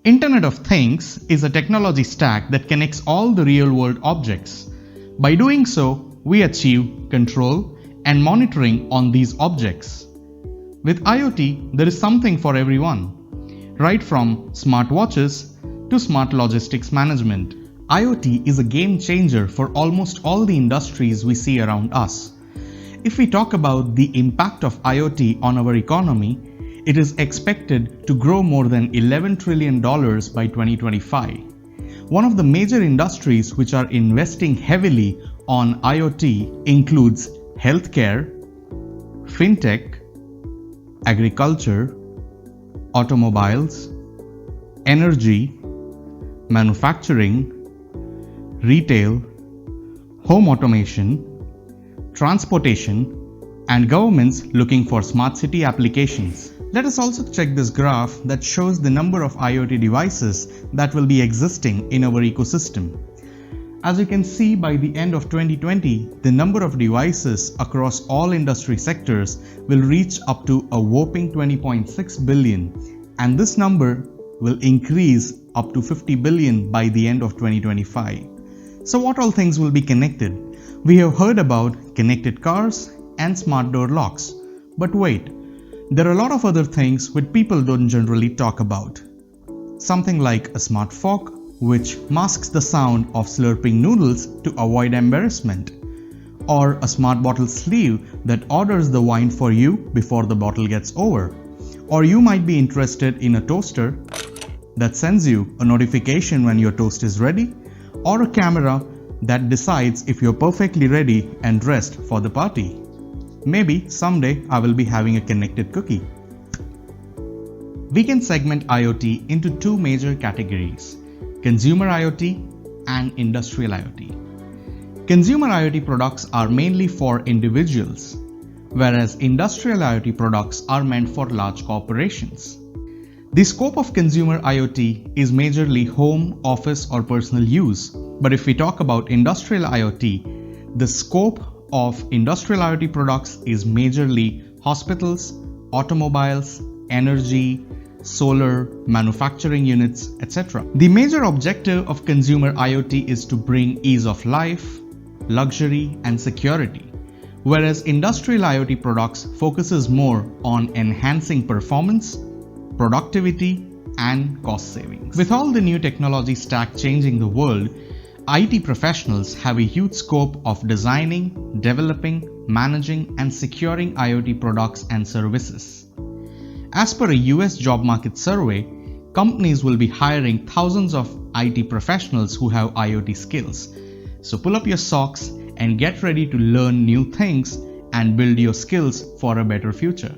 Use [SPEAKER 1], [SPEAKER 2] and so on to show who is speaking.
[SPEAKER 1] Internet of Things is a technology stack that connects all the real-world objects. By doing so, we achieve control and monitoring on these objects. With IoT, there is something for everyone, right from smartwatches to smart logistics management. IoT is a game changer for almost all the industries we see around us. If we talk about the impact of IoT on our economy, it is expected to grow more than $11 trillion by 2025. One of the major industries which are investing heavily on IoT includes healthcare, fintech, agriculture, automobiles, energy, manufacturing, retail, home automation, transportation, and governments looking for smart city applications. Let us also check this graph that shows the number of IoT devices that will be existing in our ecosystem. As you can see, by the end of 2020, the number of devices across all industry sectors will reach up to a whopping 20.6 billion, and this number will increase up to 50 billion by the end of 2025. So what all things will be connected? We have heard about connected cars and smart door locks. But wait, there are a lot of other things which people don't generally talk about. Something like a smart fork, which masks the sound of slurping noodles to avoid embarrassment. Or a smart bottle sleeve that orders the wine for you before the bottle gets over. Or you might be interested in a toaster that sends you a notification when your toast is ready. Or a camera that decides if you're perfectly ready and dressed for the party. Maybe someday I will be having a connected cookie. We can segment IoT into two major categories: consumer IoT and industrial IoT. Consumer IoT products are mainly for individuals, whereas industrial IoT products are meant for large corporations. The scope of consumer IoT is majorly home, office, or personal use. But if we talk about industrial IoT, the scope of industrial IoT products is majorly hospitals, automobiles, energy, solar, manufacturing units, etc. The major objective of consumer IoT is to bring ease of life, luxury, and security, whereas industrial IoT products focuses more on enhancing performance, productivity, and cost savings. With all the new technology stack changing the world, IT professionals have a huge scope of designing, developing, managing, and securing IoT products and services. As per a US job market survey, companies will be hiring thousands of IT professionals who have IoT skills. So pull up your socks and get ready to learn new things and build your skills for a better future.